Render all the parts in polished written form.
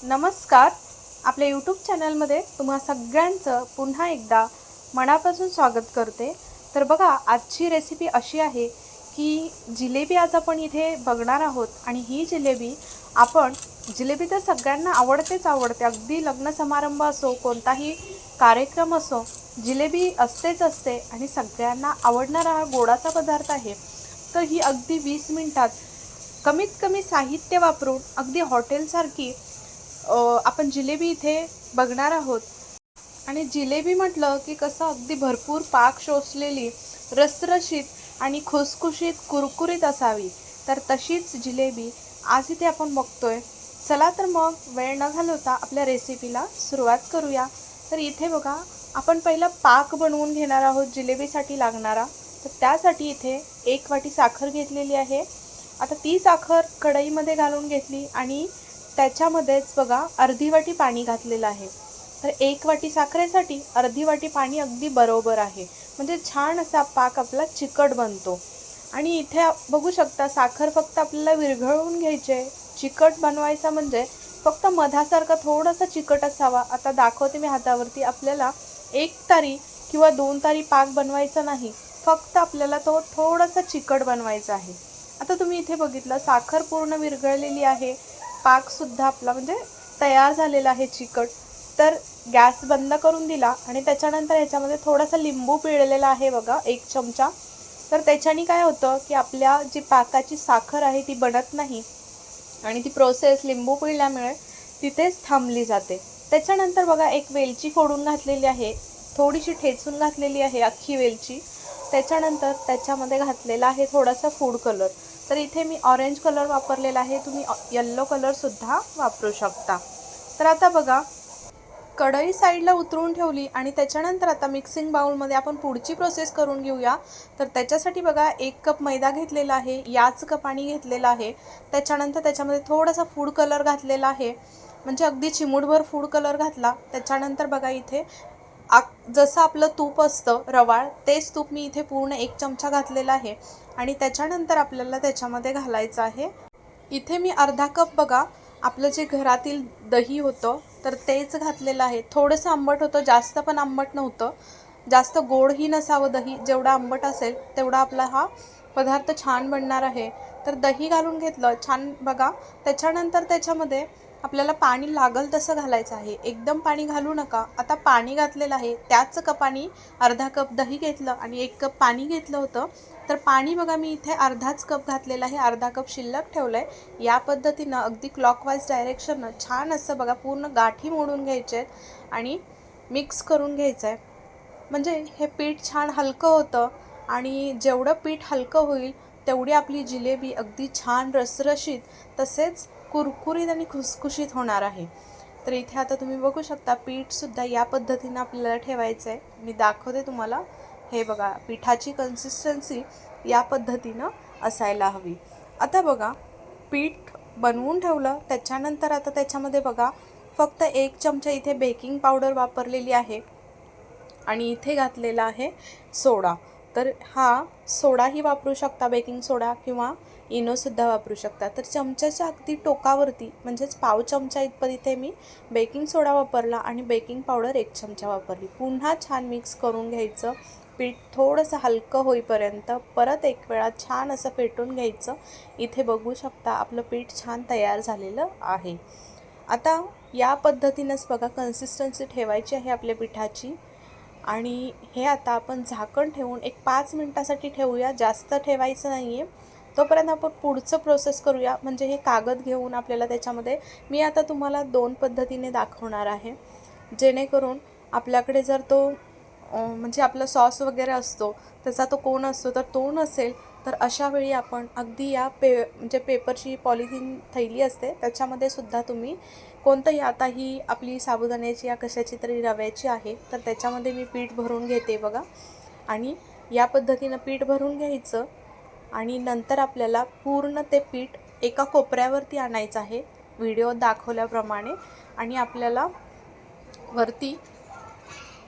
नमस्कार. आपल्या यूट्यूब चॅनलमध्ये तुम्हा सगळ्यांचं पुन्हा एकदा मनापासून स्वागत करते. तर बघा, आजची रेसिपी अशी आहे की जिलेबी आज आपण इथे बघणार आहोत. आणि ही जिलेबी तर सगळ्यांना आवडते. अगदी लग्न समारंभ असो, कोणताही कार्यक्रम असो, जिलेबी असतेच असते आणि सगळ्यांना आवडणारा हा गोडाचा पदार्थ आहे. तर ही अगदी 20 मिनिटात कमीत कमी साहित्य वापरून अगदी हॉटेलसारखी आपण जिलेबी इथे बघणार आहोत. आणि जिलेबी म्हटलं की कसं अगदी भरपूर पाक शोषलेली, रसरशीत आणि खुसखुशीत कुरकुरीत असावी. तर तशीच जिलेबी आज इथे आपण बघतोय. चला तर मग वेळ न घालवता आपल्या रेसिपीला सुरुवात करूया. तर इथे बघा, आपण पहिला पाक बनवून घेणार आहोत जिलेबीसाठी लागणारा. तर त्यासाठी इथे 1 वाटी साखर घेतलेली आहे. आता ती साखर कढईमध्ये घालून घेतली आणि त्याच्यामध्येच बघा अर्धी वाटी पाणी घातलेलं आहे. तर 1 वाटी साखरेसाठी अर्धी वाटी पाणी अगदी बरोबर आहे. म्हणजे छान असा पाक आपला चिकट बनतो. आणि इथे बघू शकता, साखर फक्त आपल्याला विरघळवून घ्यायची आहे. चिकट बनवायचा म्हणजे फक्त मधासारखा थोडासा चिकट असावा. आता दाखवते मी हातावरती. आपल्याला 1 तारी किंवा 2 तारी पाक बनवायचा नाही, फक्त आपल्याला तो थोडासा चिकट बनवायचा आहे. आता तुम्ही इथे बघितलं, साखर पूर्ण विरघळलेली आहे, पाकसुद्धा आपला म्हणजे तयार झालेला आहे चिकट. तर गॅस बंद करून दिला आणि त्याच्यानंतर ह्याच्यामध्ये थोडासा लिंबू पिळलेला आहे बघा, 1 चमचा. तर त्याच्याने काय होतं की आपल्या जी पाकाची साखर आहे ती बनत नाही आणि ती प्रोसेस लिंबू पिळल्यामुळे तिथेच थांबली जाते. त्याच्यानंतर बघा, 1 वेलची फोडून घातलेली आहे, थोडीशी ठेचून घातलेली आहे अख्खी वेलची. त्याच्यानंतर त्याच्यामध्ये घातलेला आहे थोडासा फूड कलर. तर इथे मी ऑरेंज कलर वापरलेला आहे, तुम्ही येल्लो कलरसुद्धा वापरू शकता. तर आता बघा, कढई साईडला उतरून ठेवली आणि त्याच्यानंतर आता मिक्सिंग बाउलमध्ये आपण पुढची प्रोसेस करून घेऊया. तर त्याच्यासाठी बघा, 1 कप मैदा घेतलेला आहे, याच कप पाणी घेतलेलं आहे. त्याच्यानंतर त्याच्यामध्ये थोडासा फूड कलर घातलेला आहे, म्हणजे अगदी चिमूटभर फूड कलर घातला. त्याच्यानंतर बघा, इथे जसं आपलं तूप असतं रवाळ, तेच तूप मी इथे पूर्ण 1 चमचा घातलेला आहे. आणि त्याच्यानंतर आपल्याला त्याच्यामध्ये घालायचं आहे, इथे मी अर्धा कप बघा आपलं जे घरातील दही होतं तर तेच घातलेलं आहे. थोडंसं आंबट होतं, जास्त पण आंबट नव्हतं, जास्त गोडही नसावं दही. जेवढं आंबट असेल तेवढा आपला हा पदार्थ छान बनणार आहे. तर दही घालून घेतलं छान बघा. त्याच्यानंतर त्याच्यामध्ये आपल्याला पाणी लागल तसं घालायचं आहे, एकदम पाणी घालू नका. आता पाणी घातलेलं आहे, त्याच कपाने अर्धा कप दही घेतलं आणि 1 कप पाणी घेतलं होतं. तर पाणी बघा, मी इथे अर्धाच कप घातलेलं आहे, अर्धा कप शिल्लक ठेवलं आहे. या पद्धतीनं अगदी क्लॉकवाईज डायरेक्शननं छान असं बघा पूर्ण गाठी मोडून घ्यायचे आहेत आणि मिक्स करून घ्यायचं आहे. म्हणजे हे पीठ छान हलकं होतं आणि जेवढं पीठ हलकं होईल तेवढी आपली जिलेबी अगदी छान रसरशीत तसेच कुरकुरीत आणि खुसखुशीत होणार आहे. तर इथे आता तुम्ही बघू शकता, पीठसुद्धा या पद्धतीनं आपल्याला ठेवायचं आहे. मी दाखवते तुम्हाला. हे बघा, पिठाची कन्सिस्टन्सी या पद्धतीनं असायला हवी. आता बघा, पीठ बनवून ठेवलं. त्याच्यानंतर आता त्याच्यामध्ये बघा, फक्त 1 चमचा इथे बेकिंग पावडर वापरलेली आहे आणि इथे घातलेला आहे सोडा. तर हा सोडाही वापरू शकता, बेकिंग सोडा, किंवा इनोसुद्धा वापरू शकता. तर चमच्याच्या अगदी टोकावरती म्हणजेच पाव चमचा इतपत इथे मी बेकिंग सोडा वापरला आणि बेकिंग पावडर 1 चमचा वापरली. पुन्हा छान मिक्स करून घ्यायचं. पीठ थोडंसं हलकं होईपर्यंत परत 1 वेळा छान असं फेटून घ्यायचं. इथे बघू शकता आपलं पीठ छान तयार झालेलं आहे. आता या पद्धतीनंच बघा कन्सिस्टन्सी ठेवायची आहे आपल्या पिठाची. आणि हे आता आपण झाकण ठेवून 5 मिनटासाठी ठेवूया, जास्त ठेवायचं नाही आहे. तोपर्यंत आपण पुढचं प्रोसेस करूया. म्हणजे हे कागद घेऊन आपल्याला त्याच्यामध्ये मी आता तुम्हाला 2 पद्धतीने दाखवणार आहे, जेणेकरून आपल्याकडे जर तो म्हणजे आपला सॉस वगैरे असतो त्याचा तो कोन असतो, तर तो नसेल तर अशा वेळी आपण अगदी या म्हणजे पेपरची पॉलिथिन थैली असते त्याच्यामध्ये सुद्धा तुम्ही कोणतंही, आता ही आपली साबुदाण्याची या कशाची तरी रव्याची आहे, तर त्याच्यामध्ये मी पीठ भरून घेते बघा. आणि या पद्धतीनं पीठ भरून घ्यायचं आणि नंतर आपल्याला पूर्ण ते पीठ एका कोपऱ्यावरती आणायचं आहे व्हिडिओ दाखवल्याप्रमाणे. आणि आपल्याला वरती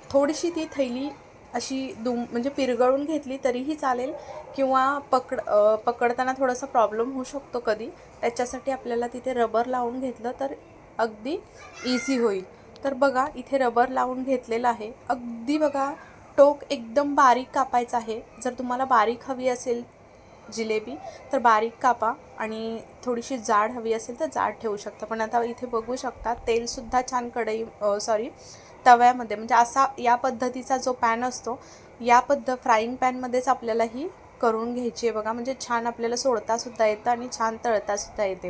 थोडीशी ती थैली अशी म्हणजे पिरगळून घेतली तरीही चालेल, किंवा पकडताना थोडासा प्रॉब्लेम होऊ शकतो कधी, त्याच्यासाठी आपल्याला तिथे रबर लावून घेतलं तर अगदी इझी होईल. तर बघा इथे रबर लावून घेतलेलं आहे. अगदी बघा टोक एकदम बारीक कापायचं आहे. जर तुम्हाला बारीक हवी असेल जिलेबी तर बारीक कापा आणि थोडीशी जाड हवी असेल तर जाड ठेवू शकता. पण आता इथे बघू शकता तेलसुद्धा छान तव्यामध्ये म्हणजे असा या पद्धतीचा जो पॅन असतो या फ्राईंग पॅनमध्येच आपल्याला ही करून घ्यायची आहे बघा. म्हणजे छान आपल्याला सोडतासुद्धा येतं आणि छान तळतासुद्धा येते.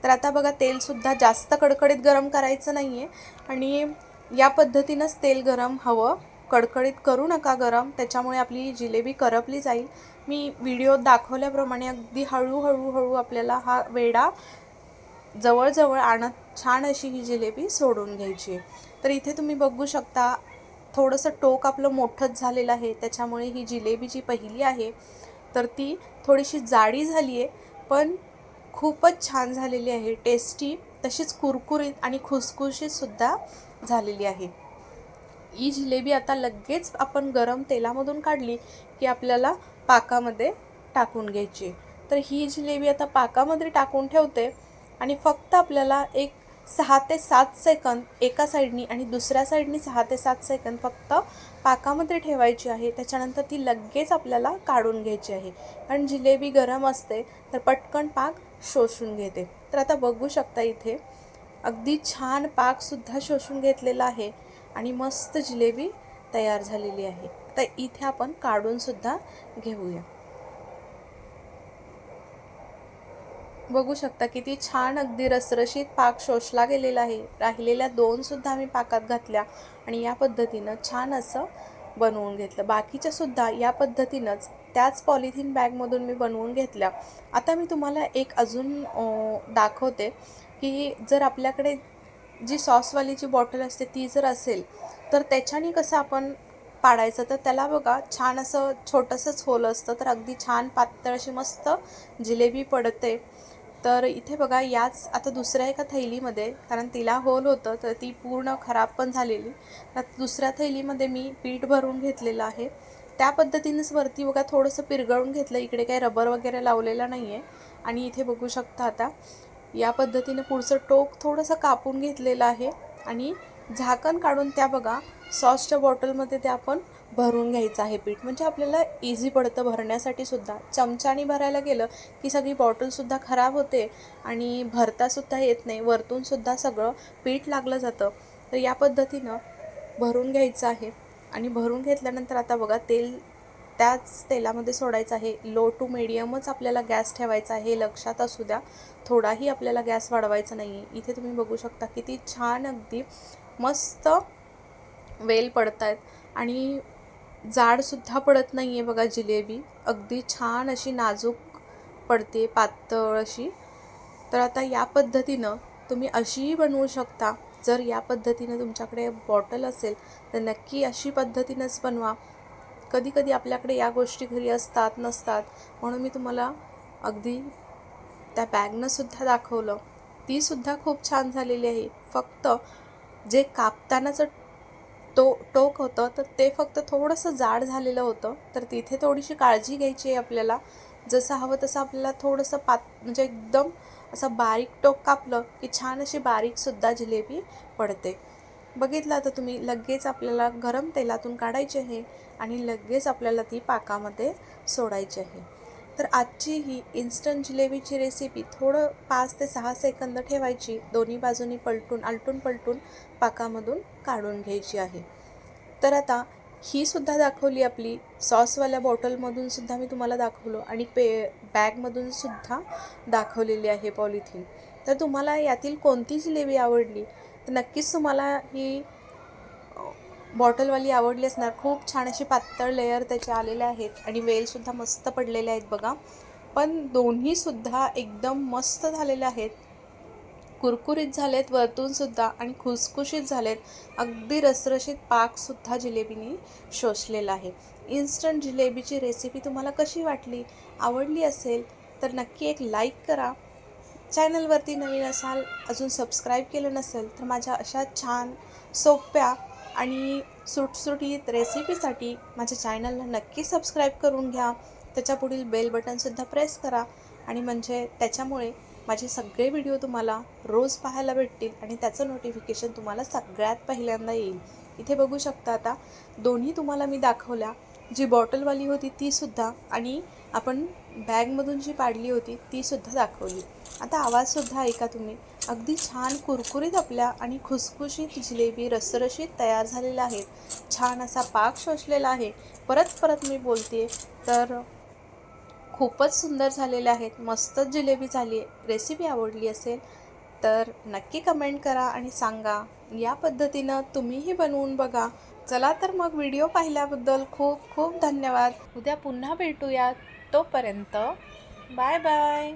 तर आता बघा तेलसुद्धा जास्त कडकडीत गरम करायचं नाही आहे आणि या पद्धतीनंच तेल गरम हवं. कडकडीत करू नका गरम, त्याच्यामुळे आपली जिलेबी करपली जाईल. मी व्हिडिओत दाखवल्याप्रमाणे अगदी हळूहळू आपल्याला हा वेडा जवळजवळ आणत छान अशी ही जिलेबी सोडून घ्यायची आहे. तर इथे तुम्ही बघू शकता थोडंसं टोक आपलं मोठंच झालेलं आहे. त्याच्यामुळे ही जिलेबी जी पहिली आहे तर ती थोडीशी जाडी झाली आहे, पण खूपच छान झालेली आहे. टेस्टी तशीच कुरकुरीत आणि खुसखुशीतसुद्धा झालेली आहे. ही जिलेबी आता लगेच आपण गरम तेलामधून काढली की आपल्याला पाकामध्ये टाकून घ्यायची. तर ही जिलेबी आता पाकामध्ये टाकून ठेवते आणि फक्त आपल्याला एक 6 ते 7 सेकंद एका साईडनी आणि दुसऱ्या साईडनी 6 ते 7 सेकंद फक्त पाकामध्ये ठेवायची आहे. त्याच्यानंतर ती लगेच आपल्याला काढून घ्यायची आहे. कारण जिलेबी गरम असते तर पटकन पाक शोषून घेते. तर आता बघू शकता इथे अगदी छान पाकसुद्धा शोषून घेतलेला आहे आणि मस्त जिलेबी तयार झालेली आहे. तर इथे आपण काढूनसुद्धा घेऊया. बघू शकता किती छान अगदी रसरशीत पाक शोषला गेलेला आहे. राहिलेल्या 2सुद्धा मी पाकात घातल्या आणि या पद्धतीनं छान असं बनवून घेतलं. बाकीच्यासुद्धा या पद्धतीनंच त्याच पॉलिथिन बॅगमधून मी बनवून घेतल्या. आता मी तुम्हाला एक अजून दाखवते की जर आपल्याकडे जी सॉसवालीची बॉटल असते ती जर असेल तर त्याच्याने कसं आपण पाडायचं. तर त्याला बघा छान असं छोटंसंच होल असतं तर अगदी छान पातळ अशी मस्त जिलेबी पडते. तर इथे बघा याच आता दुसऱ्या एका थैलीमध्ये, कारण तिला होल होतं तर ती पूर्ण खराब पण झालेली, तर दुसऱ्या थैलीमध्ये मी पीठ भरून घेतलेलं आहे. त्या पद्धतीनेच वरती बघा थोडंसं पिरगळून घेतलं. इकडे काही रबर वगैरे लावलेला नाही आहे. आणि इथे बघू शकता आता या पद्धतीने पुढचं टोक थोडंसं कापून घेतलेलं आहे आणि झाकण काढून त्या बघा सॉसच्या बॉटलमध्ये ते आपण भरून घ्यायचं आहे पीठ. म्हणजे आपल्याला इझी पडतं भरण्यासाठी सुद्धा. चमच्याने भरायला गेलं की सगळी बॉटलसुद्धा खराब होते आणि भरतासुद्धा येत नाही. वरतूनसुद्धा सगळं पीठ लागलं जातं. तर या पद्धतीनं भरून घ्यायचं आहे आणि भरून घेतल्यानंतर आता बघा तेल त्याच तेलामध्ये सोडायचं आहे. लो टू मीडियमच आपल्याला गॅस ठेवायचा आहे, लक्षात असू द्या. थोडाही आपल्याला गॅस वाढवायचा नाही आहे. इथे तुम्ही बघू शकता किती छान अगदी मस्त वेल पडत आहेत आणि जाडसुद्धा पडत नाही आहे बघा जिलेबी. अगदी छान अशी नाजूक पडते, पातळ अशी. तर आता या पद्धतीनं तुम्ही अशीही बनवू शकता. जर या पद्धतीनं तुमच्याकडे बॉटल असेल तर नक्की अशी पद्धतीनंच बनवा. कधी कधी आपल्याकडे या गोष्टी घरी असतात नसतात, म्हणून मी तुम्हाला अगदी त्या बॅगनंसुद्धा दाखवलं. तीसुद्धा खूप छान झालेली आहे. फक्त जे कापतानाचं टोक होतं तर ते फक्त थोडंसं जाड झालेलं होतं. तर तिथे थोडीशी काळजी घ्यायची आहे आपल्याला. जसं हवं तसं आपल्याला थोडंसं म्हणजे एकदम असं बारीक टोक कापलं की छान अशी बारीकसुद्धा जिलेबी पडते. बघितलं आता तुम्ही, लगेच आपल्याला गरम तेलातून काढायची आहे आणि लगेच आपल्याला ती पाकामध्ये सोडायची आहे. तर आजची ही इन्स्टंट जिलेबीची रेसिपी थोडं 5 ते 6 सेकंद ठेवायची. दोन्ही बाजूनी आलटून पलटून पाकामधून काढून घ्यायची आहे. तर आता ही सुद्धा दाखवली आपली सॉसवाल्या बॉटलमधूनसुद्धा मी तुम्हाला दाखवलं आणि बॅगमधूनसुद्धा दाखवलेली आहे पॉलिथिन. तर तुम्हाला यातील कोणती जिलेबी आवडली तर नक्कीच तुम्हाला ही बॉटलवाली आवडली असणार. खूप छान अशी पातळ लेयर त्याचे आलेले आहेत आणि वेलसुद्धा मस्त पडलेले आहेत बघा. पण दोन्हीसुद्धा एकदम मस्त झालेले आहेत, कुरकुरीत झालेत वरतूनसुद्धा आणि खुसखुशीत झालेत. अगदी रसरशीत पाकसुद्धा जिलेबीने शोषलेला आहे. इन्स्टंट जिलेबीची रेसिपी तुम्हाला कशी वाटली? आवडली असेल तर नक्की एक लाईक करा. चॅनलवरती नवीन असाल, अजून सबस्क्राईब केलं नसेल तर माझ्या अशा छान सोप्या आणि सुटसुटीत रेसिपीसाठी माझ्या चॅनलला नक्की सबस्क्राईब करून घ्या. त्याच्या पुढील बेल बटनसुद्धा प्रेस करा आणि म्हणजे त्याच्यामुळे माझे सगळे व्हिडिओ तुम्हाला रोज पाहायला भेटतील आणि त्याचं नोटिफिकेशन तुम्हाला सगळ्यात पहिल्यांदा येईल. इथे बघू शकता आता दोन्ही तुम्हाला मी दाखवल्या. जी बॉटलवाली होती तीसुद्धा आणि आपण बॅगमधून जी पाडली होती तीसुद्धा दाखवली. आता आवाजसुद्धा ऐका तुम्ही. अगदी छान कुरकुरीत आपल्या आणि खुसखुशीत जिलेबी रसरशीत तयार झालेल्या आहेत. छान असा पाक शोषलेला आहे. परत मी बोलते तर खूपच सुंदर झालेले आहेत. मस्तच जिलेबी झाली आहे. रेसिपी आवडली असेल तर नक्की कमेंट करा आणि सांगा. या पद्धतीनं तुम्हीही बनवून बघा. चला तर मग व्हिडिओ पाहिल्याबद्दल खूप खूप धन्यवाद. उद्या पुन्हा भेटूयात. तोपर्यंत बाय बाय.